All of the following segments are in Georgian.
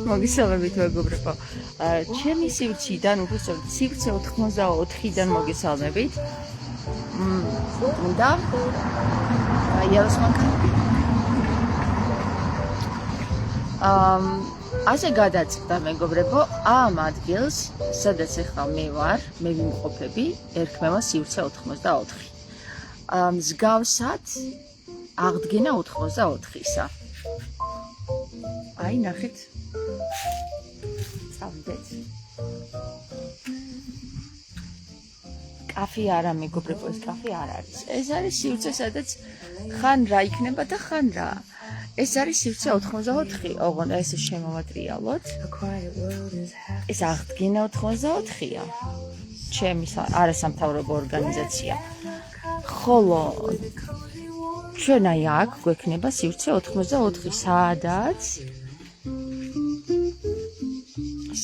მოგესალმებით მეგობრებო. ჩემი სივრციდან, უბრალოდ სივრცე 84-დან მოგესალმებით. და იაროსმანკა. ასე გადაწყდა მეგობრებო, ამ ადგილს, სადაც ახლა მე ვარ, მე ვიმყოფები, ერქმევა სივრცე 84. მსგავსად აღდგენა 84-ისა. აი, ნახეთ. წავიდეთ. კაფე არა მეგობრებო, ეს კაფე არ არის. ეს არის სივრცე, სადაც ხან რა იქნება და ხან რა. ეს არის სივრცე 84, ოღონდ ეს შემოვატრიალოთ. ეს აღდგენა 84-ია. ჩემი არასამთავრობო ორგანიზაცია. ხოლო ჩვენ აი აქ გვექნება სივრცე 84,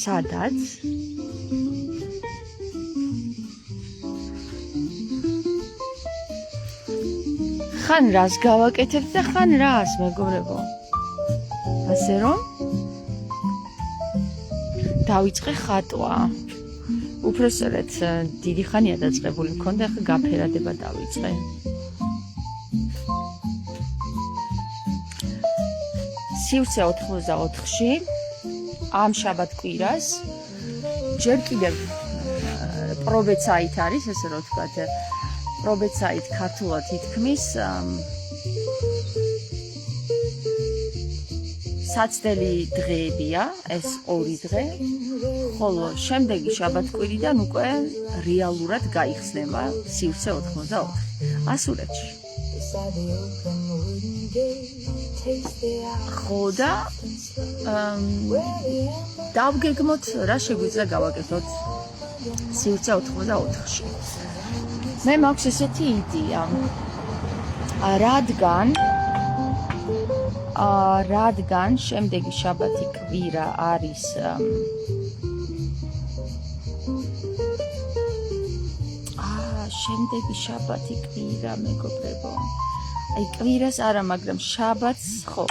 სადაც ხან რას გავაკეთებთ და ხან რას მეგობრებო. ასე რომ დავიწყე ხატვა. უпроსერეთ დიდი ხანია დაწყებული მქონდა, ახლა გაფერადება დავიწყე. სივრცე 84-ში ამ შაბათ-კვირას ჯერ კიდევ პრობეცაით არის, ესე რომ ვთქვათ, პრობეცაით ქართულად ითქმის საცდელი დღეებია, ეს 2 დღე, ხოლო შემდეგი შაბათ-კვირიდან უკვე რეალურად გაიხსნება სივრცე 84 ასურეთში. ხო და დავგეგმოთ რა შეგვიძლია გავაკეთოთ სივრცე 84-ში. მე მაქვს ესეთი იდეა, რადგან შემდეგი შაბათი კვირა არის შემდეგი შაბათი კვირა მეგობრებო. აი კვირას არა, მაგრამ შაბათს ხო.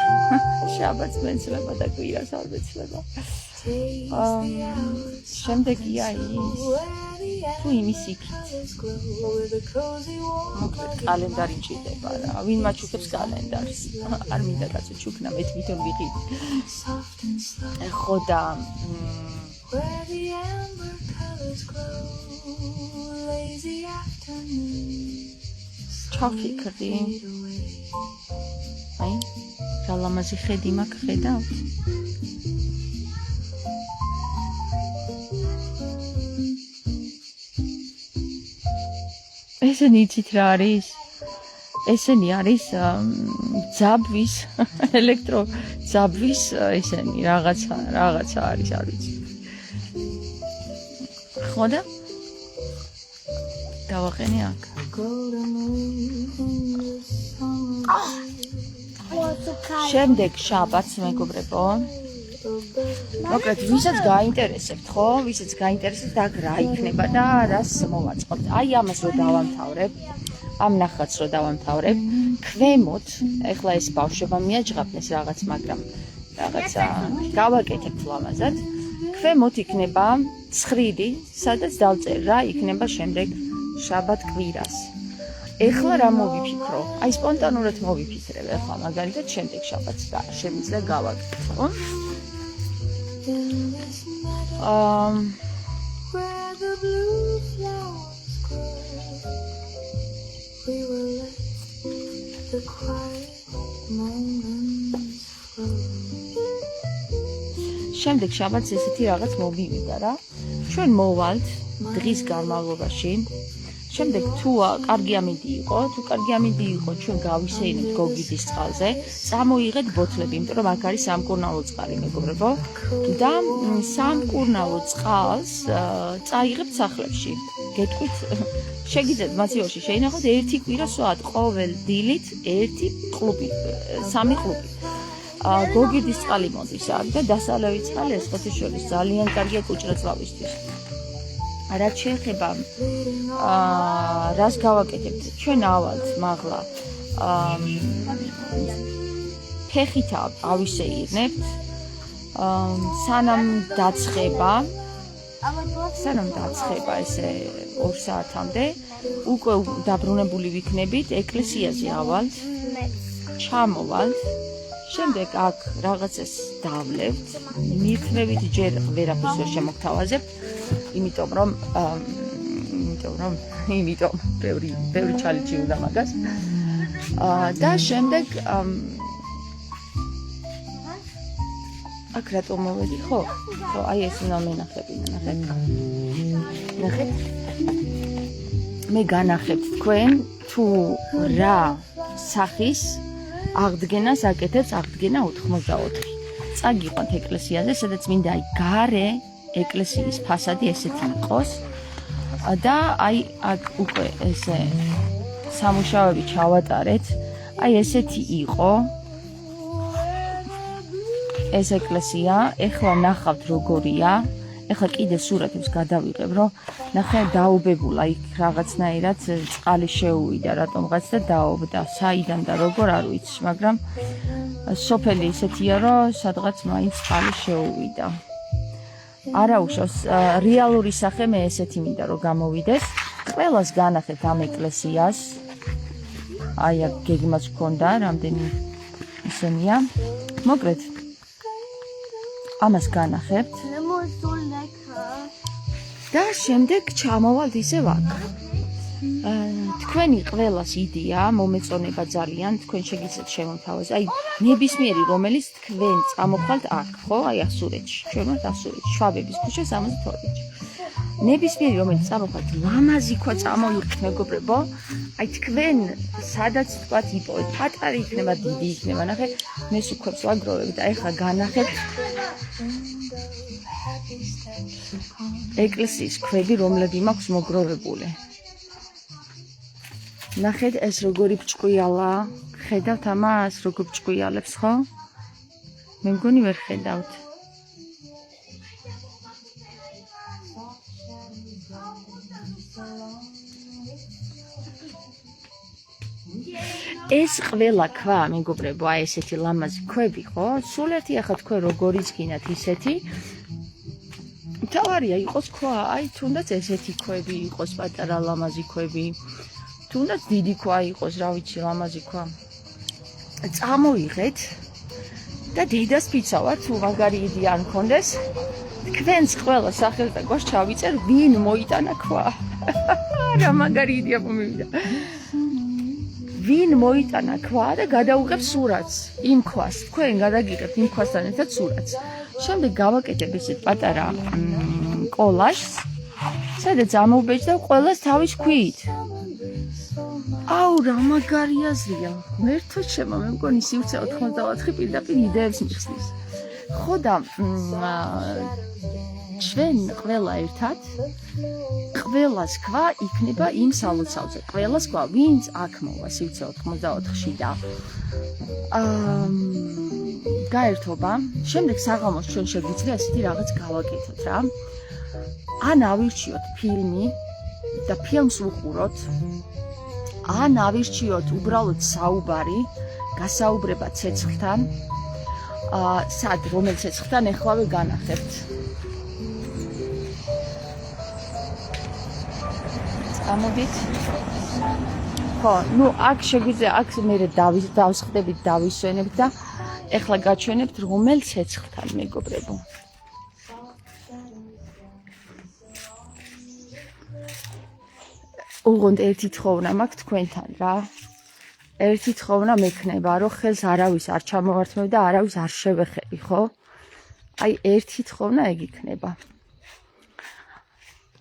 შაბათს მეცლება და კვირას არ მეცლება. შემდეგია ის თუ იმის იქით. მოკლედ კალენდარი მჭირდება რა. ვინ მაჩუქებს კალენდარს? არ მინდა კაცო ჩუქნა, მე თვითონ ვიყიდ. ხო და ჩავფიქრდი. აი, რა ლამაზი ხედი მაქვს, ხედავთ? ესენი იცით რა არის? ესენი არის ძაბვის, ელექტრო ძაბვის ესენი რაღაცა არის, არ ვიცი. ხო და დავაყენე აქ. შემდეგ შაბათს მეგობრებო. მოკლედ, ვისაც გაინტერესებთ, ხო? ვისაც გაინტერესებთ, აქ რა იქნება და რას მოვაწყობთ. აი ამას რო დავამთავრებ, ამ ნახატს რო დავამთავრებ, ქვემოთ, ეხლა ეს ბავშვებმა მიაჯღაფნეს რაღაც, მაგრამ რაღაცა გავაკეთებთ ლამაზად. ქვემოთ იქნება ცხრილი, სადაც დავწერ რა იქნება შემდეგ შაბათ კვირას. ეხლა რა მოვიფიქრო? აი სპონტანურად მოვიფიქრებ ეხლა, მაგალითად შემდეგ შაბათს და შემიძლია გავაკეთო, ხო? შემდეგ შაბათს ესეთი რაღაც მომივიდა რა. ჩვენ მოვალთ დღის განმავლობაში. შემდეგ თუ კარგი ამინდი იყო, ჩვენ გავისეინებთ გოგიდის წყალზე, წამოიღეთ ბოთლები, იმიტომ რომ აქ არის სამკურნალო წყალი, მეგობრებო. და სამკურნალო წყალს წაიღებთ სახლებში. გეტყვით, შეგიძლიათ მაცივარში შეინახოთ ერთი კვირა სვათ, ყოველ დილით ერთი კლუბი, 3 კლუბი. გოგიდის წყალი მოდის აქ და დასალევი წყალი ეს ხოთიშორის ძალიან კარგია კუჭრაწლავისთვის. რაც შეეხება რას გავაკეთებთ, ჩვენ ავალთ მაღლა ფეხით ავისეირნებთ სანამ დაწყება ესე 2 საათამდე უკვე დაბრუნებული ვიქნებით ეკლესიაზე ავალთ ჩამოვალთ შემდეგ აქ რაღაცას დავლებთ მირთმევით ჯერ ვერაფერს ვერ შემოგთავაზებთ იმიტომ რომ ბევრი ჩალიჩი უნდა მაგას და შემდეგ აქ რატომ მოვედი ხო აი ეს უნდა მენახები ნახეთ მე განახებთ თქვენ თუ რა სახის აღდგენას აკეთებს აღდგენა 84 წაგიყვანთ ეკლესიაზე სადაც მინდა აი გარე ეკლესიის ფასადი ესეთი იყოს და აი აქ უკვე ესე სამუშაოები ჩავატარეთ აი ესეთი იყო ეს ეკლესია ეხლა ნახავთ როგორია ეხლა კიდე სურათებს გადავიღებ რომ ნახე დაობებულა იქ რაღაცნაირად წყალი შეუვიდა რატომღაც და დაობდა საიდან და როგორ არ ვიცი მაგრამ სოფელი ისეთია რომ სადღაც მაინც წყალი შეუვიდა არა უშავს რეალური სახე მე ესეთი მინდა რომ გამოვიდეს ყველას განახეთ ამ ეკლესიას აი აქ გეგმაც გქონდა რამდენი ისენია მოკლედ ამას განახებთ და შემდეგ ჩამოვალთ ისევ აქ თქვენი ყველას იდეა მომეწონება ძალიან თქვენ შეგიძლიათ შემოთავაზოთ აი ნებისმიერი რომელიც თქვენ წამოხვალთ აქ ხო აი ასურეთში ჩვენ ვართ ასურეთში შვაბების ქუჩა 72-ში ნებისმიერი რომელიც წამოხვალთ ლამაზი ქვა წამოიღეთ მეგობრებო აი თქვენ სადაც თქვათ იპოვეთ პატარა იქნება დიდი იქნება ნახე მე სუქებს ვაგროვებ და ეხლა განახეთ ეკლესიის ქვები რომლები მაქვს მოგროვებული ნახეთ ეს როგორი ბრჭყვიალა ხედავთ ამას როგორ ბრჭყვიალებს ხო მე მგონი ვერ ხედავთ ეს ყველა ქვა მეგობრებო აი ესეთი ლამაზი ქვები ხო სულ ერთი ახლა თქვენ როგორიც გინათ ისეთი თავარია იყოს ქვა აი თუნდაც ესეთი ქვები იყოს პატარა ლამაზი ქვები თუნდაც დიდი ქვა იყოს რა ვიცი ლამაზი ქვა წამოიღეთ და დედას ფიცავართ თუ მაგარი იდეა არ მქონდეს თქვენს ყველა სახელს და გვას ჩავიწერ ვინ მოიტანა ქვა რა მაგარი იდეა მომივიდა ვინ მოიტანა ქვა და გადაუღებ სურათს იმ ქვას თქვენ გადაგიღებთ იმ ქვასთან ერთად სურათს შემდეგ გავაკეთებ ესეთ პატარა კოლაჟს სადაც ამოვბეჭდა ყველას თავის ქვით აუ რა მაგარი აზრია მერთო ჩემო მე მგონი სივრცე 84 პირდაპირ იდეებს მიხსნის ხო და ჩვენ ყველა ერთად ყველას ქვა იქნება იმ სალოცავზე ყველას ქვა ვინც აქ მოვა სივრცე 84-ში და გაერთობა შემდეგ საღამოს ჩვენ შეგვიძლია ასეთი რაღაც გავაკეთოთ რა ან ავირჩიოთ ფილმი და ფილმს ვუყუროთ ან ავირჩიოთ უბრალოდ საუბარი გასაუბრება ცეცხლთან სად რომელ ცეცხლთან ეხლავე განახებთ ამოდით ხო ნუ აქ შეგვიძლია აქ მე დავსხდებით დავისვენებთ და ეხლა გაჩვენებთ რომელ ცეცხლთან მეგობრებო უღონდ ერთი თხოვნა მაქვს თქვენთან რა ერთი თხოვნა მექნება რომ ხელს არავის არ ჩამოვართმევ და არავის არ შევეხები ხო აი ერთი თხოვნა ეგ იქნება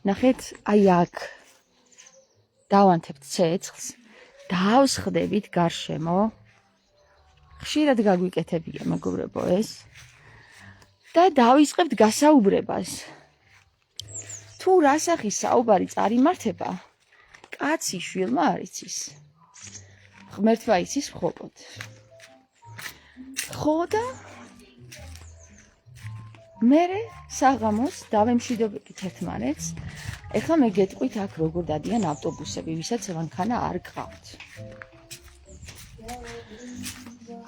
ნახეთ აი აქ დავანთებთ ცეცხლს დავსხდებით გარშემო ხშირად გაგვიკეთებია მეგობრებო ეს და დავიწყებთ გასაუბრებას თუ რა სახის საუბარი წარიმართება კაცი შვილმა არ იცის ღმერთმა იცის მხოლოდ ხო და მერე საღამოს დავემშვიდობებით ერთმანეთს ეხლა მე გეტყვით აქ როგორ დადიან ავტობუსები ვისაც მანქანა არ გყავთ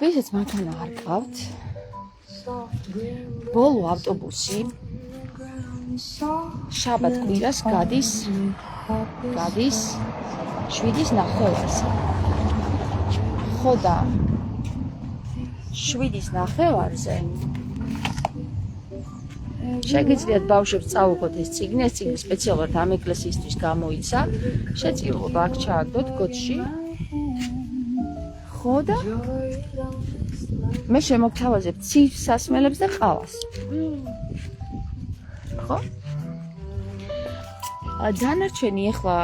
ვისაც მანქანა არ გყავთ ბოლო ავტობუსი შაბათ კვირას გადის 7:09-ზე. ხო და 7:09-ზე შეგიძლიათ ბავშვებს წაუღოთ ეს წიგნი, ეს წიგნი სპეციალურად ამ ეკლესიისთვის გამოიცა. შეწირულობა აქ ჩააგდოთ გოდში. ხო და მე შემოგთავაზებ ცივ სასმელებს და ყავას. ხო? დანარჩენი ახლა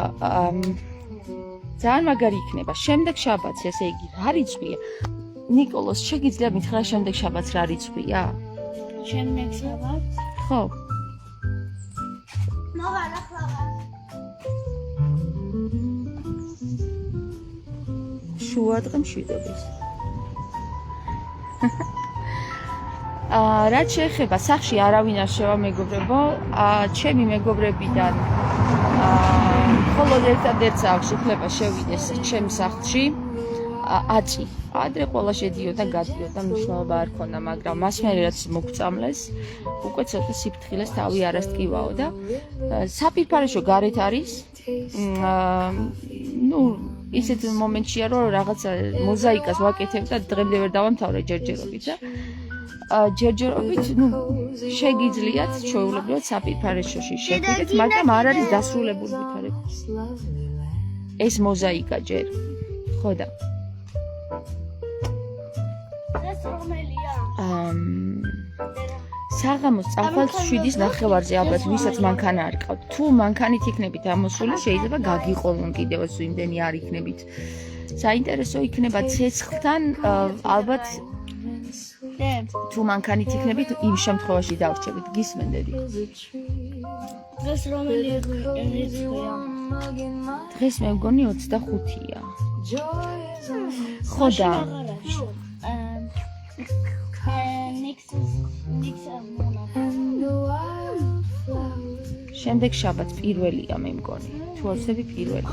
ძალიან მაგარი იქნება. შემდეგ შაბათს, ესე იგი, რა რიცხვია? ნიკოლოს, შეგიძლია მითხრა შემდეგ შაბათს რა რიცხვია? შემდეგ შაბათს? ხო. მოგანახლავარ. შუადღე მშვიდობის. რაც შეეხება სახლში არავინ არ შევა მეგობრებო, ჩემი მეგობრებიდან მხოლოდ ერთადერთს აქვს უფლება შევიდეს ჩემს სახლში. აწი. ადრე ყველა შედიოდა, გადიოდა, მნიშვნელობა არ ქონდა, მაგრამ მას მერე რაც მოგწამლეს, უკვე ცოტა სიფრთხილეს თავი არასტკივაო და საფირფარეშო გარეთ არის. ისეთ მომენტშია, რომ რაღაცა მოზაიკას ვაკეთებ და დღემდე ვერ დავამთავრე ჯერჯერობით და ჯერჯერობით, შეგიძლიათ ჩვეულებრივად საფირფარეშოში შევიდეთ, მაგრამ არ არის დასრულებული ვითარება. ეს მოზაიკა ჯერ. ხო და ეს რომელია? საღამოს წახვალ 7:09-ზე ალბათ ვისაც მანქანა არ ყავთ. თუ მანქანით იქნებით ამოსული, შეიძლება გაგიყოლონ კიდევ იმდენი არ იქნებით. საინტერესო იქნება ცეცხლთან, ალბათ თუ მანქანით იქნებით, იმ შემთხვევაში დავრჩებით. გისმენდები? ეს რომელი რიცხვია? დღეს მე მგონი 25-ია. ხო და შემდეგ შაბათს პირველია მე მგონი. თუ ვაცდები პირველი.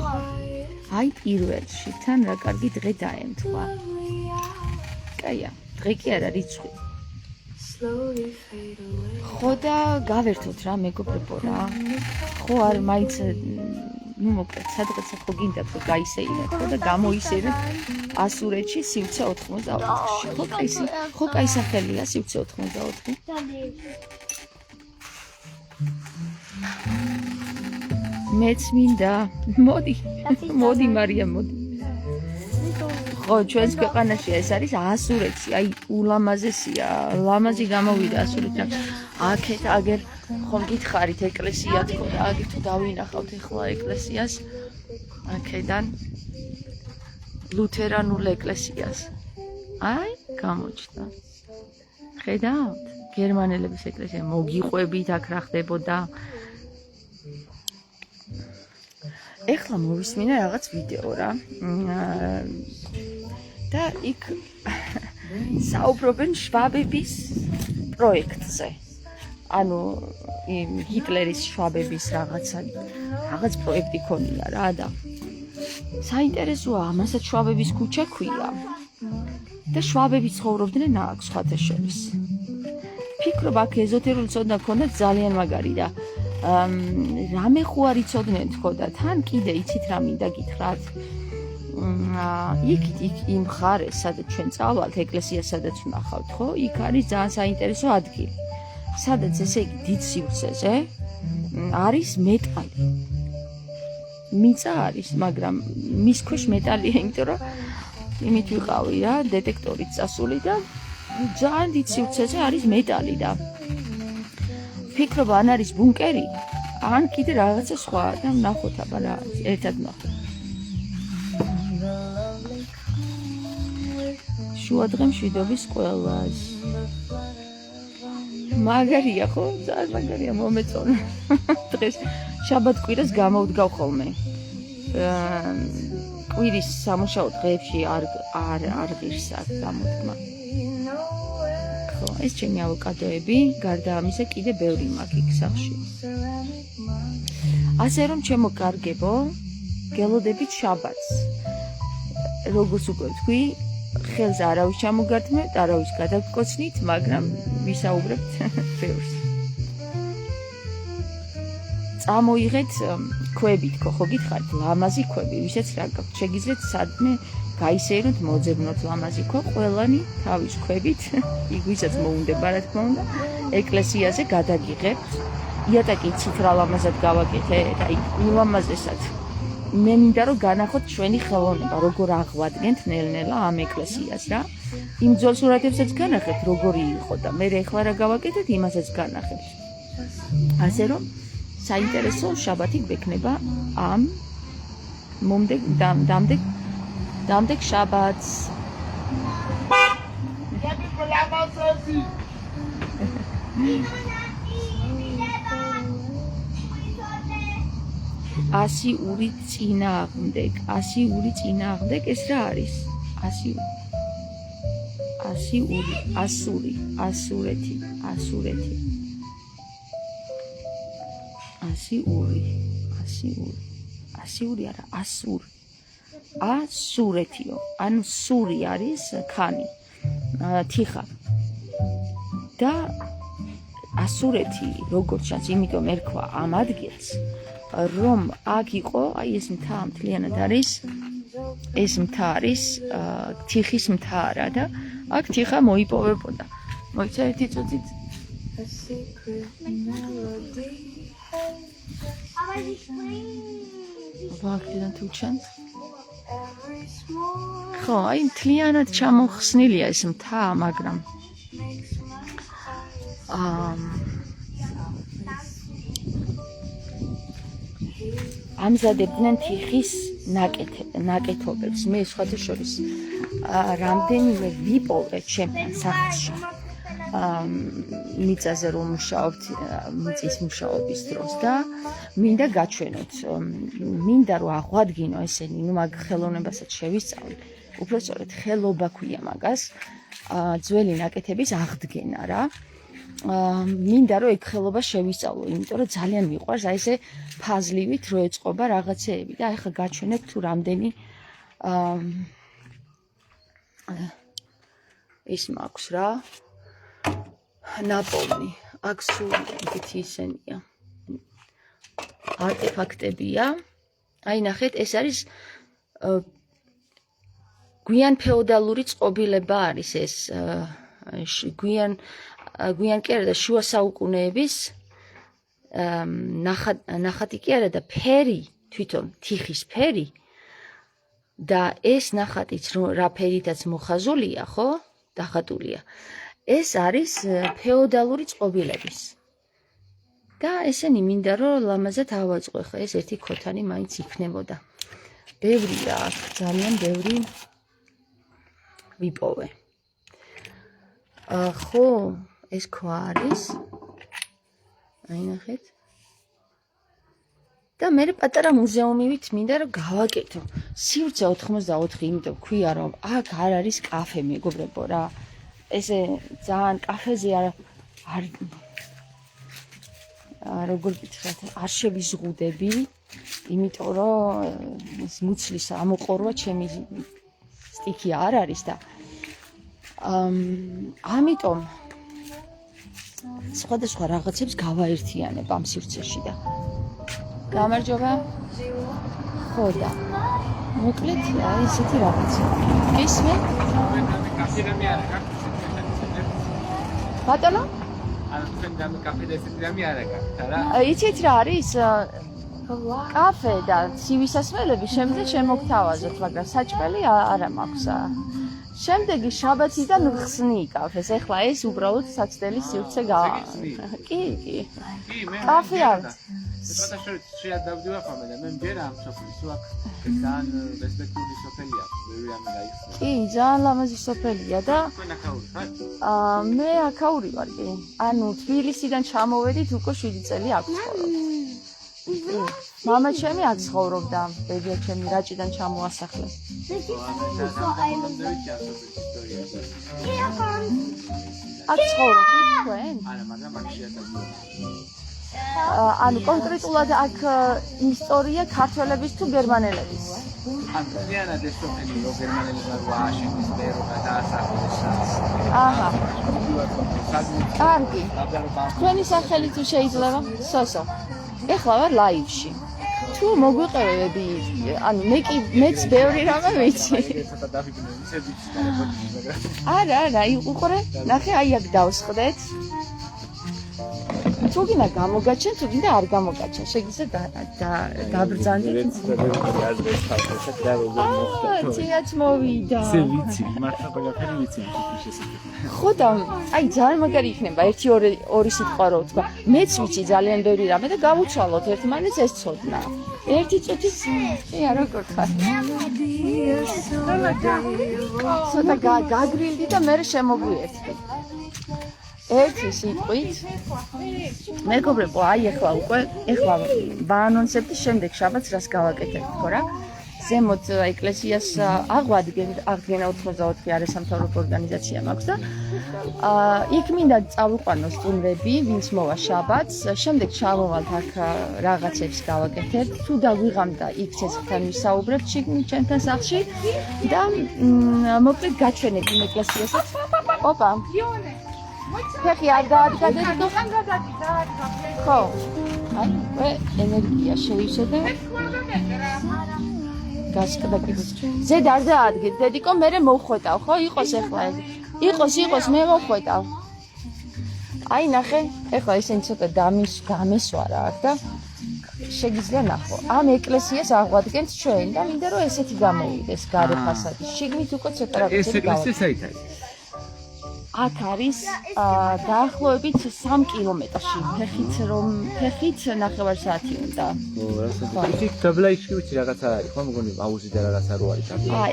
აი პირველში თან რა კარგი დღე დაემთხვა. კაია, დღე კი არა რიცხვი. ხო და გავერთოთ რა მეგობრებო რა. ხო არ მაინც მოკლედ სადღაცა ხო გინდათ რომ გაისეირეთ ხო და გამოისეირეთ ასურეთში სივრცე 84-ში. ხო კაი სახელია სივრცე 84. მეც მინდა. მოდი მარია მოდი. ხო ჩვენს ქვეყანაში ეს არის ასურეთში, აი ულამაზესია, ლამაზი გამოვიდა ასურეთიდან. აქეთ აგერ ხომ გითხარით ეკლესია თქო და აგერ თუ დავინახავთ ახლა ეკლესიას აქედან ლუთერანულ ეკლესიას. აი გამოჩნდა. ხედავთ? გერმანელების ეკლესია მოგიყვებით აქ რა ხდებოდა. ეხლა მოვისმინე რაღაც ვიდეო რა. და იქ საუბრობენ შვაბების პროექტზე. ანუ ჰიტლერის შვაბების რაღაც პროექტი ქონია რა და საინტერესოა, ამასაც შვაბების ქუჩა ქვია. და შვაბები ცხოვრობდნენ აქ სხვათა შორის. ფიქრობ აქ ეზოთერული ცოდნა ქონდათ ძალიან მაგარი და რამე ხო არ იცოდნენ თქო და თან კიდე იცით რა მინდა გითხრათ. იქ იმ მხარეს, სადაც ჩვენ წავალთ, ეკლესიას სადაც ვნახავთ, ხო? იქ არის ძალიან საინტერესო ადგილი. სადაც ესე იგი დიდ სივრცეზე არის მეტალი. მიწა არის, მაგრამ მის ქვეშ მეტალია, იმიტომ რომ იმით ვიყავი რა, დეტექტორით წასული და ძალიან დიდ სივრცეზე არის მეტალი და ფიქრობ ან არის ბუნკერი, ან კიდე რაღაცა სხვა და ვნახოთ აბა რა არის, ერთად ვნახოთ. შუადღე მშვიდობის ყველას. მაგარია ხო? ძალიან მაგარია მომეწონა. დღეს შაბათ კვირას გამოვდგავ ხოლმე. კვირის სამუშაო დღეებში არ ღირს აქ გამოდგმა. ხო, ეს ჩემი ავოკადოები, გარდა ამისა კიდე ბევრი მაქვს იქ სახლში. ასე რომ ჩემო კარგებო, გელოდებით შაბათს. როგორც უკვე ვთქვი, ხელს არავის ჩამოგართმევთ, არავის გადაგკოცნით, მაგრამ ვისაუბრებთ ბევრს. წამოიღეთ ქვებით, ხო გითხარით, ლამაზი ქვები, ვისაც რა გაქვთ, შეგიძლიათ სადმე გაისეიროთ, მოძებნოთ ლამაზი ქვა, ყველანი თავის ქვებით, იქ ვისაც მოუნდება, რა თქმა უნდა, ეკლესიაზე გადაგიღებთ. იატაკი იცით რა ლამაზად გავაკეთეთ, აი ულამაზესად. მე მინდა რომ განახოთ ჩვენი ხელოვნება, როგორ აღვადგენთ ნელ-ნელა ამ ეკლესიას რა. იმ ძველ სურათებსაც განახეთ, როგორი იყო და მე ახლა რა გავაკეთეთ, იმასაც განახებთ. ასე რომ საინტერესო შაბათი გვექნება ამ დამდეგ შაბათს. ასიური წინააღმდეგ ეს რა არის? ასურეთი. ასიური არა, ასურეთიო. ანუ სური არის ქანი, თიხა. და ასურეთი როგორც ჩანს, იმიტომ ერქვა ამ ადგილს, რომ აქ იყო, აი ეს მთა მთლიანად არის, ეს მთა არის თიხის მთა რა და აქ თიხა მოიპოვებოდა. მოიცა ერთი წუთით. ვახიდან თუ ჩანს? ხო, აი მთლიანად ჩამოხსნილია ეს მთა, მაგრამ ამზადებდნენ თიხის ნაკეთობებს. მე სხვათა შორის რამდენიმე ვიპოვე ჩემთან სახლში. მიწაზე რომ მუშაობთ, მიწის მუშაობის დროს და მინდა გაჩვენოთ, მინდა რომ აღვადგინო ესენი, ნუ მაგ ხელოვნებასაც შევისწავლე. უпростоრად ხელობა ქვია მაგას, ძველი ნაკეთების აღდგენა რა. მინდა რომ ეგ ხელობა შევისწავლო, იმიტომ რომ ძალიან მიყვარს აი ესე ფაზლივით რო ეწყობა რაღაცეები და ახლა გაჩვენებ თუ რამდენი ის მაქვს რა ნაპოვნი აქ სულ ისეთი ისენია არტეფაქტებია. აი ნახეთ, ეს არის გვიან ფეოდალური წყობილება არის ეს გვიან კი არა და შუა საუკუნეების ნახატი კი არა და ფერი, თვითონ თიხის ფერი და ეს ნახატიც რა ფერითაც მოხაზულია, ხო? დახატულია. ეს არის ფეოდალური წყობილების. და ესენი მინდა რომ ლამაზად ავაწყო, ხა ეს ერთი ქოთანი მაინც იქნებოდა. ბევრია აქ, ძალიან ბევრი ვიპოვე. ხო, ეს ქვა არის. აი ნახეთ. და მე პატარა მუზეუმივით მინდა რომ გავაკეთო. სივრცე 84, იმიტომ ქვია რომ აქ არ არის კაფე, მეგობრებო რა. ესე ძალიან კაფეზე არ როგორ ვიტყვათ, არ შევიზღუდები, იმიტომ რომ ეს მუცლის ამოყორვა ჩემი სტიქი არ არის და ამიტომ სხვადასხვა რაღაცებს გავაერთიანებ ამ სივრცეში და გამარჯობა. ხო და მოკლედ აი ესეთი რაღაცა. ისმე? ბატონო? იცით რა არის? კაფე და ცივისასმელები შემდეგ შემოგთავაზოთ, მაგრამ საჭმელი არა მაქვს. შემდეგი შაბათიდან ხსნი კაფეს. ეხლა ეს უბრალოდ საცდელი სივრცე კი. კაფე არის. სხვადასხვა შეადავდივა ხოლმე და მე მჯერა ამ სოფლის თუ აქ ძალიან რესპექტული სოფელია, ბევრი ამ გაიხსნა. კი, ძალიან ლამაზი სოფელია და თქვენ აქაური ხართ? მე აქაური ვარ კი. ანუ თბილისიდან ჩამოვედით უკვე 7 წელი აქ ვცხოვრობ. მამა ჩემი აქ ცხოვრობდა, ბებია ჩემი რაჭიდან ჩამოასახლეს. აქ ცხოვრობთ თქვენ? არა, მაგრამ აქ შეადავდივა. ანუ კონკრეტულად აქ ისტორია ქართველების თუ გერმანელების? ან ძალიან ეს სოფელი რო გერმანელებმა რო ააშენეს მე რო გადაასახლეს აჰა. კარგი. თქვენი სახელი თუ შეიძლება? სოსო. ეხლა ვარ ლაივში. თუ მოგვიყევები, ანუ მეც ბევრი რამე ვიცი. ცოტა დაფიქრე ისე ვიცი მაგრამ არა, უყურე, ნახე, აი აქ დავსხდეთ. თუ გინდა გამოგაჩენ, თუ გინდა არ გამოგაჩენ, შეგიძლია დაბრძანდეთ. ცეაც მოვიდა. ისე ვიცი, მართლა ყველაფერი ვიცი ამ შესაძლებელი. ხო და აი ძალიან მაგარი იქნება, ერთი სიტყვა რო თქვა. მეც ვიცი ძალიან ბევრი რამე და გავუცვალოთ ერთმანეთს ეს ცოდნა. ერთი წუთის როგორ ხარ? ცოტა გაგრილდი და მე შემოგვიერთდი. ერთი სიტყვით მეგობრებო, აი ეხლა ვაანონსებდი შემდეგ შაბათს რას გავაკეთებ თქო რა. ზემოთ ეკლესიას აღვადგენ 84 არასამთავრობო ორგანიზაცია მაქვს და იქ მინდა წავიყვანოს სტუმრები, ვინც მოვა შაბათს, შემდეგ ჩავავალთ აქ რაღაცებს გავაკეთებ, თუ დავიღამდა იქ ცეცხლთან ვისაუბრებთ ჩემთან სახლში და მოკლედ გაჩვენებ იმ ეკლესიასაც. ოპა ფეხი არ დაადგადეთ თუ ხო აი ენერგია შეისედე გასკდა კიდეც ზედ არ დაადგეთ დედიკო მე მოვხვეტავ ხო იყოს ეხლა იყოს მე მოვხვეტავ აი ნახე ეხლა ისინი ცოტა გამესვა რა აქ და შეგიძლია ნახო ამ ეკლესიას აღვადგენთ ჩვენ და მინდა რომ ესეთი გამოვიდეს გარე ფასადი შიგნით უკვე ცოტა რაღაცები ეს საით არის აქ არის დაახლოებით 3 კილომეტრში ფეხით ნახევარ საათი უნდა. ისე დაბლაიქში ვიცი რაღაცა არის, ხო მგონი აუზი და რაღაცა რო არის.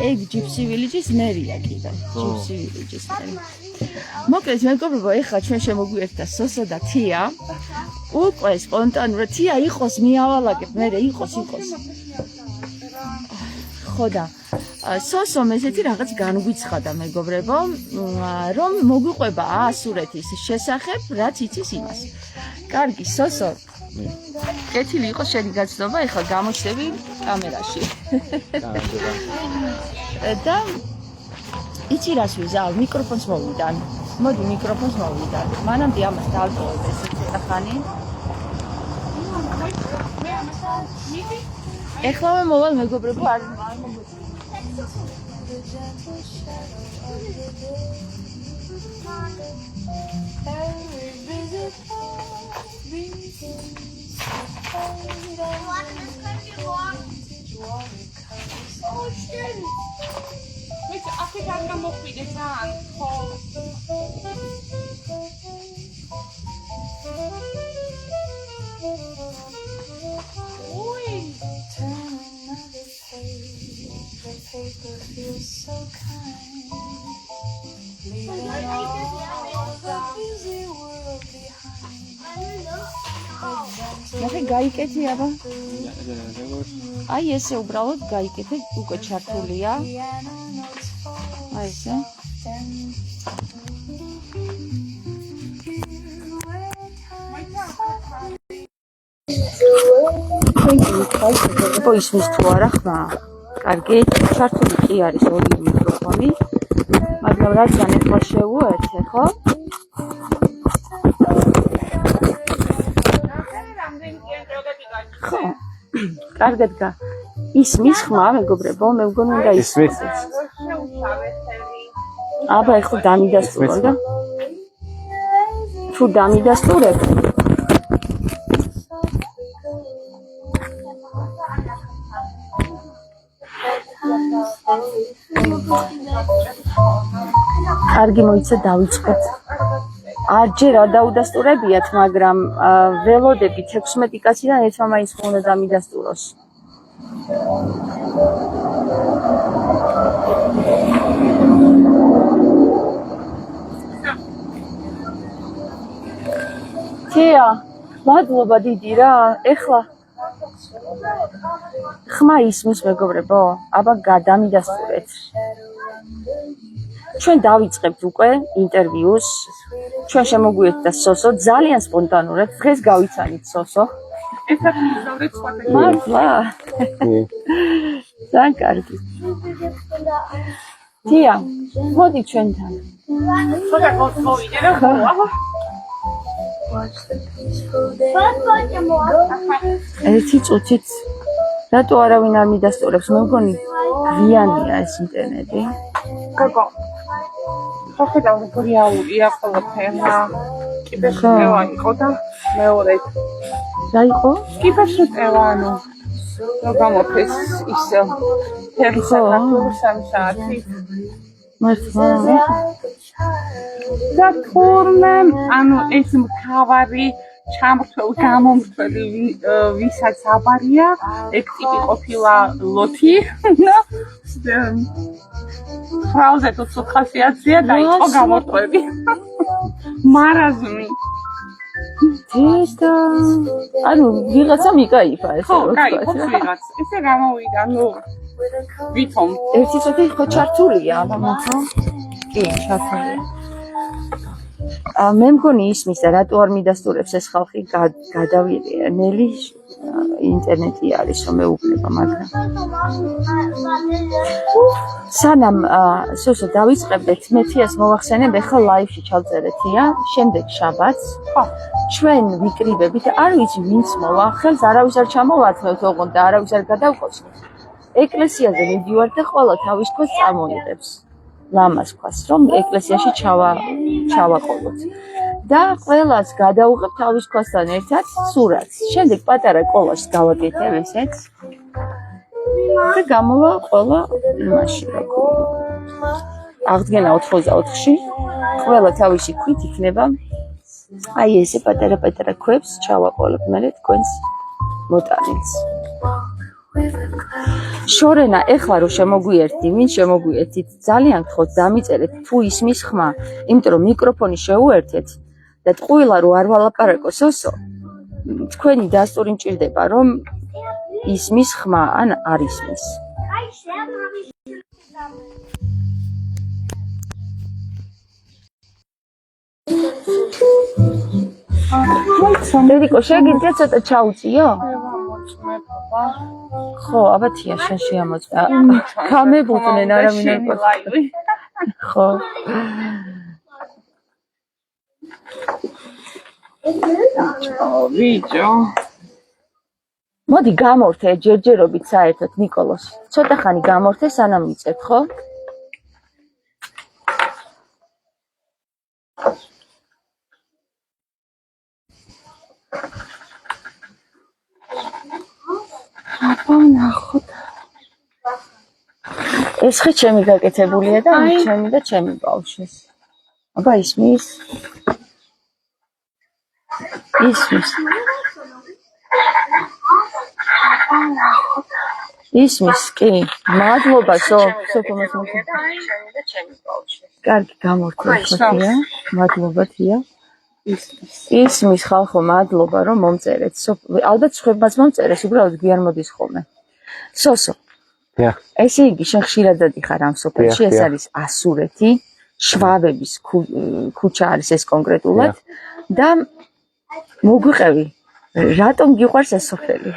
ეგ ჯიპსი ვილიჯის მერია კიდე. ჯიპსი ვილიჯის მერი. მოკლედ მეგობრებო, ეხლა ჩვენ შემოგვიერთდა სოსო და თია. უკვე სპონტანურად თია იყოს მიავალაგებ, მე იყოს. ხო და სოსომ ესეთი რაღაც განგვიცხადა მეგობრებო, რომ მოგვიყვება ასურეთის შესახებ, რაც იცის იმას. კარგი, სოსო. კეთილი იყო შენი გაცნობა, ეხლა გამოჩნდები კამერაში. და იცი რას ვიზავ, მიკროფონს მოვიდან. მოდი მიკროფონს მოვიდან. მანამდე ამას დავტოვებ ეს ცოტა ხანი. ეხლავე მოვალ მეგობრებო, არ ნახე გაიკეთე აბა. აი ესე უბრალოდ გაიკეთე, უკვე ჩართულია. აი ესე. ისმის თუ არა ხმა? კარგი, ჩართული კი არის ორი მიკროფონი. მაგრამ რადგან ეხლა შევუერთე, ხო? ხო. კარგად ისმის ხმა, მეგობრებო, მე მგონი უნდა ისმის. აბა ეხლა დამიდასტურო და თუ დამიდასტურებ კარგი მოიცა დავიწყოთ. არჯერ არ დაუდასტურებიათ, მაგრამ ველოდებით 16 კაციდან ერთმა მაინც უნდა დამიდასტუროს. თია, მადლობა დიდი რა, ეხლა ხმა ისმის მეგობრებო, აბა გადამიდასტურეთ. ჩვენ დავიწყებთ უკვე ინტერვიუს. ჩვენ შემოგვიერთდა სოსო, ძალიან სპონტანურად. დღეს გავიცანით სოსო. მართლა. ძალიან კარგი. დია, მოდი ჩვენთან. ცოტა მოვიდე რა ხოა. ერთი წუთით რატო არავინ არ მიდასტურებს? მე მგონი გვიანია ეს ინტერნეტი. გოგო. ხოხედა რეალურია ყველაფერა. კიბერშუტევა იყო და მეორედ. რა იყო? კიბერშუტევა ანუ რომ გამოფეს ის თერმი საქართველოს 3 საათი. მართლა? და თურმე ანუ ეს მთავარი ჩამრთველ გამომრთველი ვისაც აბარია ეგ ტიპი ყოფილა ლოთი და ფრაუზე თუ ხასიათია და იყო გამორთვები მარაზმი თესდა ანუ ვიღაცა მიკაიფა ეს ხო კაიფობს ვიღაც ესე გამოვიდა ნუ ვითომ ერთი წუთი ხო ჩართულია ალბათ ხო კი ჩართულია მე მგონი ისმის და რატო არ მიდასტურებს ეს ხალხი გადავიღე ნელი ინტერნეტი არის რომ მეუბნება მაგრამ სანამ სოსო დავიწყებდეთ მეთიას მოვახსენებ ახლა ლაივში ჩავწერეთია შემდეგ შაბათს ხო ჩვენ ვიკრიბებით არ ვიცი ვინც მოვა ხელს არავის არ ჩამოვაცმევთ ოღონდ და არავის არ გადავყავს ეკლესიაზე მიდივარ და ყველა თავის ქოს წამოიღებს ლამას ქვას რომ ეკლესიაში ჩავაყოლოთ და ყველას გადაუღებ თავის ქვასთან ერთად სურათს შემდეგ პატარა კოლაჟს გავაკეთებ ესეც და გამოვა ყველა იმაში რა აღდგენა 84-ში ყველა თავისი ქვით იქნება აი ესე პატარა ქვებს ჩავაყოლებ მე თქვენს მოტანილს შორენა ეხლა რომ შემოგვიერთდი ვინ შემოგვიერთით ძალიან გთხოვთ დამიწერეთ თუ ისმის ხმა იმიტომ რომ მიკროფონი შეუერთეთ და ტყუილა რო არ ვალაპარაკო სოსო თქვენი დასტური მჭირდება რომ ისმის ხმა ან არ ისმის დედიკო შეგიძლია ცოტა ჩაუწიო ხო, აბათია შენ შეამოწმა. გამებუდნენ არავინ არ ლაივი. ხო. ვიჯო. მოდი გამორთე ჯერჯერობით საერთოდ ნიკოლოს. ცოტა ხანი გამორთე სანამ მიწებ, ხო? ნახოთ. ეს ხე ჩემი გაკეთებულია და ჩემი და ჩემი ბავშვის. აბა ისმის. ისმის კი. მადლობა სოფომას ჩემი და ჩემი ბავშვის. კარგი გამორთე ხოთია. მადლობა თია. ისმის ხალხო მადლობა რომ მომწერეთ. ალბათ სხვებმაც მომწერეს, უბრალოდ გვიან მოდის ხოლმე. სოსო. დიახ. ესე იგი შენ ხშირად დადიხარ ამ სოფელში, ეს არის ასურეთი, შვაბების ქუჩა არის ეს კონკრეტულად და მოგვიყევი. რატომ გიყვარს ეს სოფელი?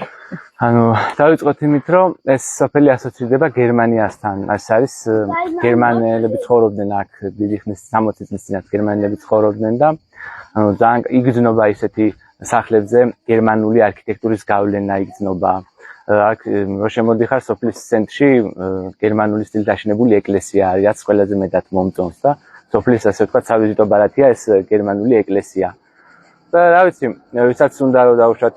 ანუ დავიწყოთ იმით, რომ ეს სოფელი ასოცირდება გერმანიასთან. ეს არის გერმანელები ცხოვრობდნენ აქ დიდი ხნის 60 წლის წინათ გერმანელები ცხოვრობდნენ და ანუ ძალიან იგრძნობა ისეთი სახლებზე გერმანული არქიტექტურის გავლენა იგრძნობა. აქ რო შემოდიხარ სოფლის ცენტრში გერმანული სტილით აშენებული ეკლესია არის, რაც ყველაზე მეტად მომწონს და სოფლის ასე ვთქვათ სავიზიტო ბარათია ეს გერმანული ეკლესია. და რა ვიცი, ვისაც უნდა რომ დავუშვათ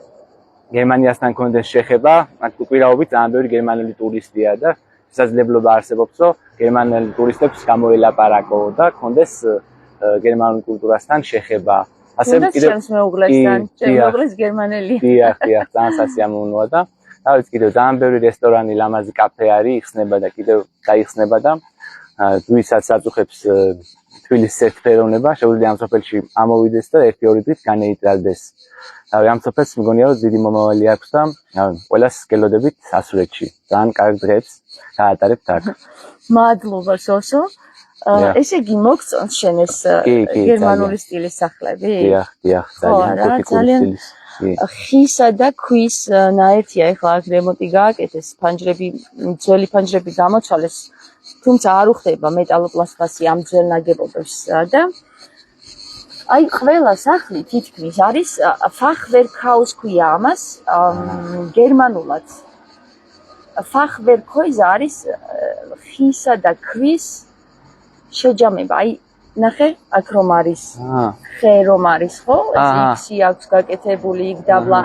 გერმანიასთან კონდეს შეხება, მათ უკვირაობით ძალიან ბევრი გერმანული ტურისტია და შესაძლებლობა არსებობს, რომ გერმანელი ტურისტებს გამოელაპარაკო და კონდეს გერმანულ კულტურასთან შეხება. ასე კიდევ ჩემს მეუღლესთან, ჩემი მეუღლეს გერმანელი. დიახ, ძალიან სასიამოვნოა და რა ვიცი, კიდევ ძალიან ბევრი რესტორანი, ლამაზი კაფე არის, იხსნება და კიდევ დაიხსნება და ვისაც აწუხებს თბილისის ერთფეროვნება, შეუძლია ამ სოფელში ამოვიდეს და 1-2 დღით განეიტრალდეს. ამ სოფელს მგონია რომ დიდი მომავალი აქვს და ყველას გელოდებით ასურეთში. ძალიან კარგ დღეს გაატარებთ აქ. მადლობა სოსო. ესე იგი მოგწონს შენ ეს გერმანული სტილის სახლები? დიახ, ძალიან ხისა და ქვის ნაერთია. ეხლა აქ რემონტი გააკეთეს, ფანჯრები, ძველი ფანჯრები გამოცვალეს, თუმცა არ უხდება მეტალოპლასტმასი ამ ძველ ნაგებობებს და აი ყველა სახლი თითქმის არის ფახვერქhaus ქვია ამას გერმანულად. ფახვერქhäuser არის ხისა და ქვის შეჯამება. აი ნახე, აქ რომ არის ხე რომ არის, ხო? ეს იქსი აქვს გაკეთებული, იქ დაბლა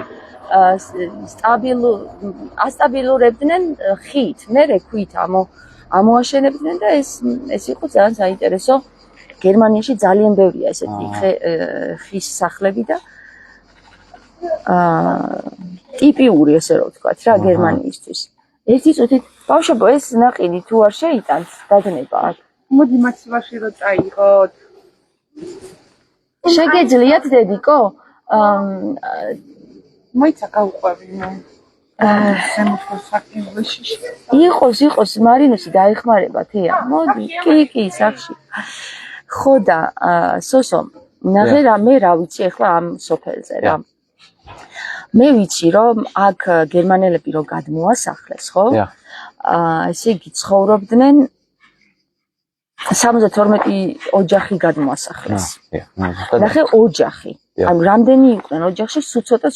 ასტაბილურებდნენ ხით, მერე ქვით ამოაშენებდნენ და ეს იყო ძალიან საინტერესო. გერმანიაში ძალიან ბევრია ესეთი ხის სახლები და ტიპიური ესე რომ ვთქვათ რა გერმანიისთვის. ერთი წუთით ბავშვებო ეს ნაყინი თუ არ შეიტანთ დადნება აქ. მოდი მაცივაში რო წაიღოთ. შეგეძლიათ დედიკო? მოიცა გავუყვებინო. შემოხოს საკინგლში. იყოს მარინოსი დაეხმარება თეა. მოდი, კი, სახში. ხო და სოსო, ნახე რა მე რა ვიცი ახლა ამ სოფელზე რა. მე ვიცი რომ აქ გერმანელები რო გადმოასახლეს, ხო? ესე იგი ცხოვრობდნენ 72 ოჯახი გადმოასახლეს. ნახე ოჯახი. ანუ რამდენი იყვნენ ოჯახში, სულ ცოტა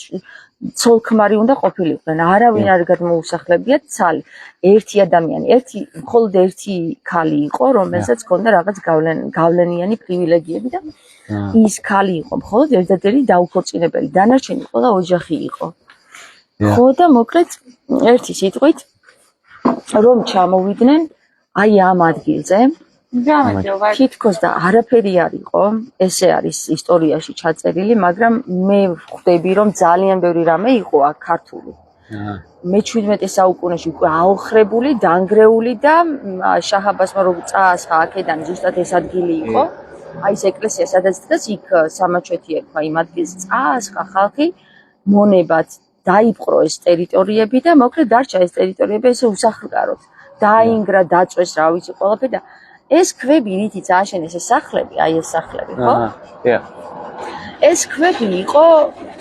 ცოლ-ქმარი უნდა ყოფილიყვნენ. არავინ არ გადმოუსახლებიათ ცალი. ერთი ადამიანი, მხოლოდ ერთი ქალი იყო, რომელსაც ჰქონდა რაღაც გავლენიანი პრივილეგიები და ის ქალი იყო მხოლოდ ერთადერთი დაუქორწინებელი. დანარჩენი ყველა ოჯახი იყო. ხო და მოკლედ ერთი სიტყვით რომ ჩამოვიდნენ აი ამ ადგილზე თითქოს და არაფერი არ იყო, ესე არის ისტორიაში ჩაწერილი, მაგრამ მე ხვდები რომ ძალიან ბევრი რამე იყო აქ ქართული. მე-17 საუკუნეში უკვე აოხრებული, დანგრეული და შაჰ-აბასმა რო წაასხა აქედან ზუსტად ეს ადგილი იყო. აი ეს ეკლესია სადაც დგას, იქ სამაჩვეთი ერქვა იმ ადგილს, წაასხა ხალხი მონებად, დაიპყრო ეს ტერიტორიები და მოკლედ დარჩა ეს ტერიტორიები ესე უსახლკაროდ. დაინგრა, დაწვეს, რა ვიცი, ყველაფერი და ეს ქვები რითიც ააშენეს ეს სახლები, აი ეს სახლები, ხო? ეს ქვები იყო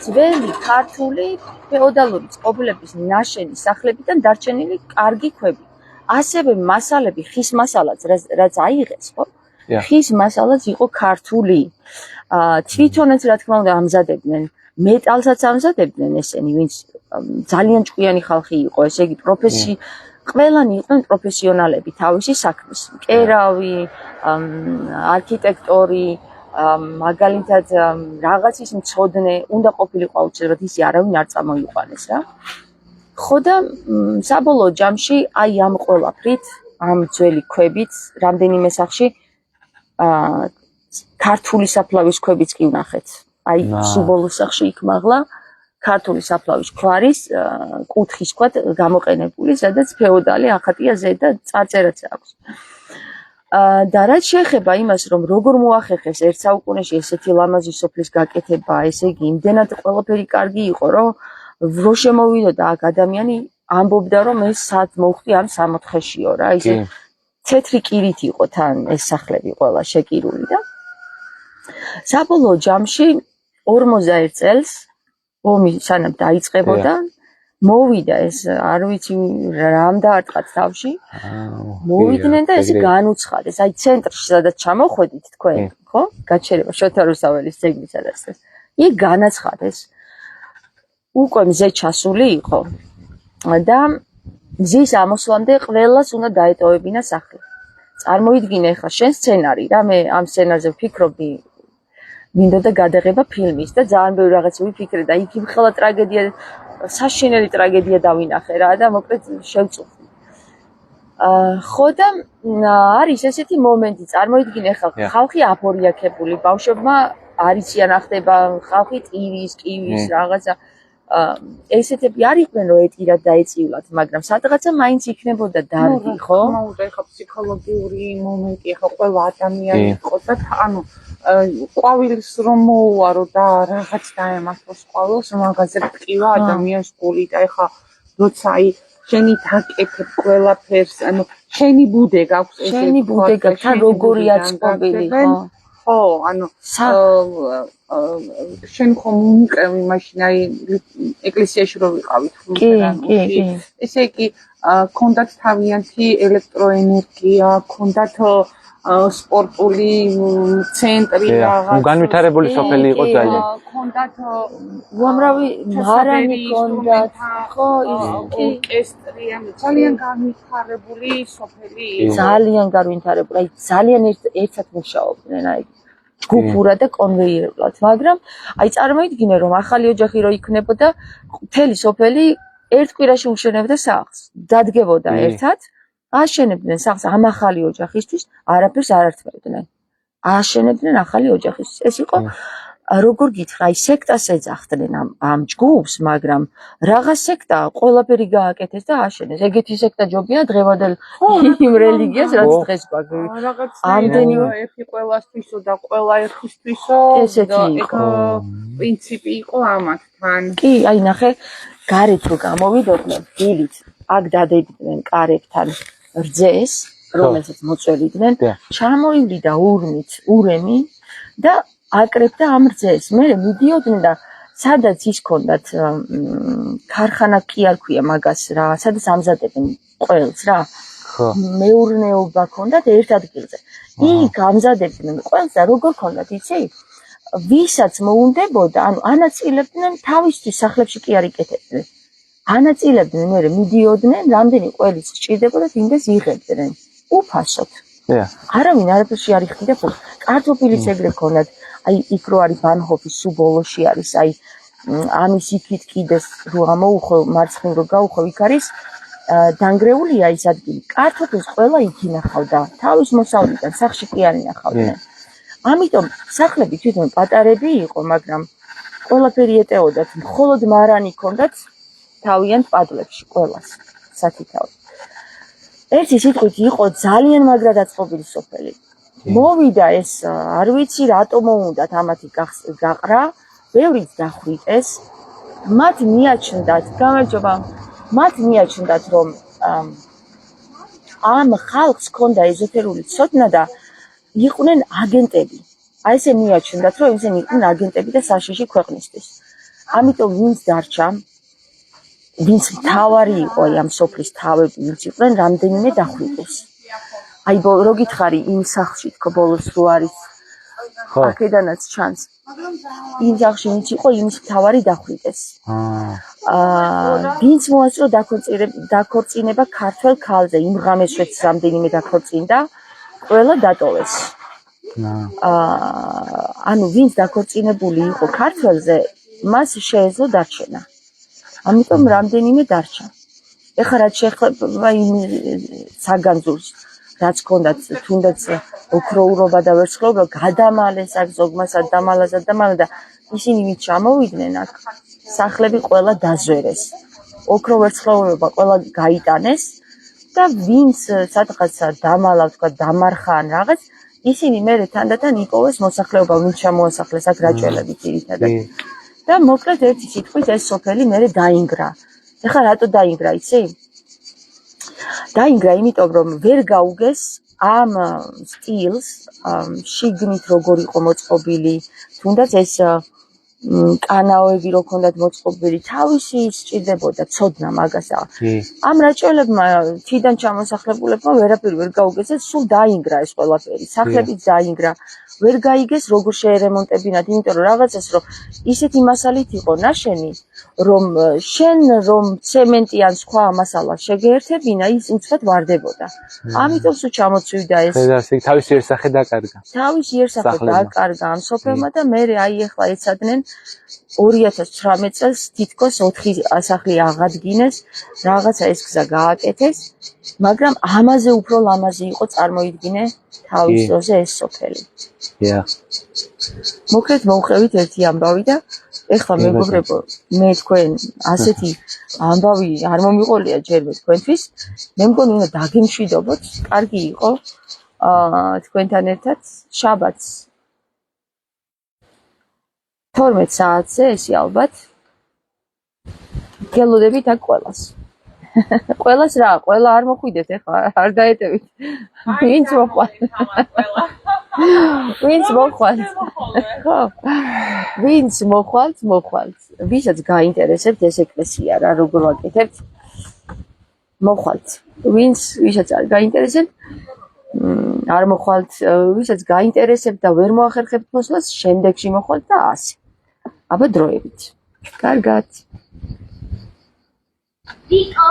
ძველი ქართული ფეოდალური წყობილების ნაშენი სახლებიდან დარჩენილი კარგი ქვები. ასევე მასალები, ხის მასალაც, რაც აიღეს, ხო? ხის მასალაც იყო ქართული. თვითონაც რა თქმა უნდა ამზადებდნენ, მეტალსაც ამზადებდნენ ესენი, ვინც ძალიან ჭკვიანი ხალხი იყო, ესე იგი ყველანი იყვნენ პროფესიონალები თავისი საქმის. მკერავი, არქიტექტორი, მაგალითად რაღაცის მცოდნე, უნდა ყოფილიყო აუცილებლად ისი არავინ არ წამოიყვანეს რა. ხო და საბოლოო ჯამში აი ამ ყველაფრით, ამ ძველი ქვებით, რამდენიმე სახლში ქართული საფლავის ქვებიც კი ვნახეთ. აი სუბოლოო სახლში იქ მაღლა ქართული საფლავის ქვარის კუთხის ქვად გამოყენებული, სადაც ფეოდალი ახატია ზედა წარწერაც აქვს. და რაც შეეხება იმას, რომ როგორ მოახერხეს ერთ საუკუნეში ესეთი ლამაზი სოფლის გაკეთება, ესე იგი, იმდენად ყველაფერი კარგი იყო, რომ რო შემოვიდოდა აქ ადამიანი ამბობდა, რომ ეს სად მოვხდი ამ 64-შიო რა, ისე თეთრი კირით იყო თან ეს სახლები ყველა შეკირული და საბოლოო ჯამში 41 წელს ომი სანამ დაიწყებოდა, მოვიდა ეს, არ ვიცი რამ დაარტყათ თავში, მოვიდნენ და ეს განუცხადეს, აი ცენტრში სადაც ჩამოხვედით თქვენ, ხო? გაჩერება შოთა რუსაველის ძეგლი სადაც ეს. იქ განაცხადეს. უკვე მზე ჩასული იყო და მზის ამოსვლამდე ყველას უნდა დაეტოვებინა სახლი. წარმოიდგინე ახლა შენ სცენარი რა, მე ამ სცენარზე ვფიქრობდი, მინდოდა გადაღება ფილმის და ძალიან ბევრი რაღაც ვიფიქრე და იქ იმხელა ტრაგედია, საშინელი ტრაგედია დავინახე რა და მოკლედ შევწუხდი. ხო და არის ესეთი მომენტი, წარმოიდგინე ახლა ხალხი აფორიაქებული, ბავშვებმა არ იციან ახდება ხალხი ტირის, კივის რაღაცა ესეთები არ იყვნენ რომ ეტირად დაეწივლათ, მაგრამ სადღაცა მაინც იქნებოდა დარგი, ხო? მოუდა ახლა ფსიქოლოგიური მომენტი, ახლა ყველა ადამიანი იყო და ანუ ყვავილს რომ მოუარო და რაღაც დაემართოს ყვავილს, მაგაზე ტკივა ადამიანს გული და ახლა როცა აი შენი დაკეთებ ყველაფერს, ანუ შენი ბუდე გაქვს ესე. შენი ბუდე გაქვს, თან როგორია წყობილი, ხო? ხო, ანუ შენ ხომ მიყევი მაშინ აი ეკლესიაში რო ვიყავით ლუთერანში. ესე იგი ქონდათ თავიანთი ელექტროენერგია, ქონდათ სპორტული ცენტრი რაღაც. განვითარებული სოფელი იყო ძალიან. ქონდათ უამრავი მარანი ქონდათ, ხო, ორკესტრი, ანუ ძალიან განვითარებული სოფელი. ძალიან განვითარებული, აი ძალიან ერთად მუშაობდნენ, აი გუფურად და კონვეიერულად, მაგრამ აი წარმოიდგინე რომ ახალი ოჯახი რო იქნებოდა, მთელი სოფელი ერთ კვირაში უშენებდა სახლს, დადგებოდა ერთად, აშენებდნენ სახლს ამ ახალი ოჯახისთვის, არაფერს არ ართმევდნენ. აშენებდნენ ახალი ოჯახისთვის. ეს იყო როგორ გითხრა, აი სექტას ეძახდნენ ამ ჯგუფს, მაგრამ რაღაც სექტა ყველაფერი გააკეთეს და აშენეს. ეგეთი სექტა ჯობია დღევანდელ იმ რელიგიას, რაც დღეს გვაქვს. ამდენივე ერთი ყველასთვისო და ყველა ერთისთვისო ესეთი იყო პრინციპი იყო ამათთან. კი, აი ნახე, გარეთ რო გამოვიდოდნენ, დილით აქ დადებდნენ კარებთან რძეს, რომელსაც მოწვევიდნენ, ჩამოივლიდა ურემი და აკრებდა ამ რძეს. მე მიდიოდნენ და სადაც ის ქონდათ ქარხანა კი არ ქვია მაგას რა, სადაც ამზადებენ ყველს რა. ხო. მეურნეობა ქონდათ ერთ ადგილზე. იქ ამზადებდნენ ყველს და როგორ ქონდათ, იცი? ვისაც მოუნდებოდა, ანუ ანაწილებდნენ თავისთვის სახლებში კი არ იკეთებდნენ. ანაწილებდნენ, მე მიდიოდნენ, რამდენი ყველის სჭირდებოდა, იმდეს იღებდნენ. უფასოდ. არავინ არაფერში არ იხდიდა ფულს. კარტოფილიც ეგრე ქონდათ. აი იქ რო არის ბანჰოფის სულ ბოლოში არის, აი ამის იქით კიდეს რო ამოუხო, მარცხნივ რო გაუხო, იქ არის დანგრეულია ის ადგილი. კარტოფილს ყველა იქ ინახავდა, თავის მოსავლიდან სახლში კი არ ინახავდნენ. ამიტომ სახლები თვითონ პატარები იყო, მაგრამ ყველაფერი ეტეოდათ, მხოლოდ მარანი ქონდათ თავიანთ პადლებში ყველას სათითაოდ. ერთი სიტყვით იყო ძალიან მაგრად აწყობილი სოფელი. მოვიდა ეს, არ ვიცი რატომ მოუნდათ ამათი გაყრა, ბევრიც დახვრიტეს. მათ მიაჩნდათ, გამარჯობა, მათ მიაჩნდათ, რომ ამ ხალხს ჰქონდა ეზოთერული ცოდნა და იყვნენ აგენტები. აი ესე მიაჩნდათ, რომ ისინი იყვნენ აგენტები და საშიში ქვეყნისთვის. ამიტომ ვინც დარჩა, ვინც მთავარი იყო ამ სოფლის თავები, ვინც იყვნენ, რამდენიმე დახვრიტეს. აი რო გითხარი იმ სახლში თქო ბოლოს რო არის აქედანაც ჩანს. იმ სახლში ვინც იყო, იმის მთავარი დახვრიტეს. ვინც მოასწრო დაქორწინება ქართველ ქალზე, იმ ღამეშიც რამდენიმე დაქორწინდა, ყველა დატოვეს. ანუ ვინც დაქორწინებული იყო ქართველზე, მას შეეძლო დარჩენა. ამიტომ რამდენიმე დარჩა. ეხლა რაც შეეხება იმ საგანძურს, რაც ჰქონდათ თუნდაც ოქროურობა და ვერცხლობა, გადამალეს აქ ზოგმა სადამალა და ისინი ვინც ჩამოვიდნენ აქ, სახლები ყველა დაზვერეს. ოქრო-ვერცხლოვება ყველა გაიტანეს და ვინც სადღაცა დამალა, თქვა დამარხა ან რაღაც, ისინი მერე თანდათან იპოვეს მოსახლეობა, ვინც ჩამოასახლეს აქ რაჭველები ძირითადად. და მოკლედ ერთი სიტყვით ეს სოფელი მერე დაინგრა. ეხლა რატო დაინგრა, იცი? დაინგრა იმიტომ, რომ ვერ გაუგეს ამ სტილს, შიგნით როგორ იყო მოწყობილი, თუნდაც ეს კანაოები რო ქონდათ მოწყობილი, თავისი სჭირდებოდა ცოდნა მაგასა. ამ რაჭველებმა, თიდან ჩამოსახლებულებმა ვერაფერი ვერ გაუგეს, სულ დაინგრა ეს ყველაფერი, სახლებიც დაინგრა. ვერ გაიგეს როგორ შეერემონტებინათ, იმიტომ რომ რაღაცას რომ ისეთი მასალით იყო ნაშენი, რომ შენ რომ ცემენტი ან სხვა მასალა შეგეერთებინა, ის უცბად ვარდებოდა. ამიტომ სულ ჩამოცვიდა ეს. თავისი იერსახე დაკარგა. თავისი იერსახე დაკარგა ამ სოფელმა და მე აი ახლა ეცადნენ 2019 წელს თითქოს 4 სახლი აღადგინეს, რაღაცა ეს გზა გააკეთეს, მაგრამ ამაზე უფრო ლამაზი იყო წარმოიდგინე თავის დროზე ეს სოფელი. მოკლედ მოვხევით ერთი ამბავი და ეხლა მეგობრებო, მე თქვენ ასეთი ამბავი არ მომიყოლია ჯერმე თქვენთვის, მე მგონი უნდა დაგემშვიდობოთ, კარგი იყო თქვენთან ერთად შაბათს 12 საათზე, ესე ალბათ გელოდებით აქ ყველას. ყველას რა, ყველა არ მოხვიდეთ ეხლა, არ დაეტევით. ვინც მოყვა. ვინც მოხვალთ? ხო. ვინც მოხვალთ? ვისაც გაინტერესებთ ეს ეკლესია რა, როგორ ვაკეთებთ? მოხვალთ. ვისაც არ გაინტერესებთ, არ მოხვალთ, ვისაც გაინტერესებთ და ვერ მოახერხებთ მოსვლას, შემდეგში მოხვალთ და ასე. აბა დროებით. კარგად. დიკო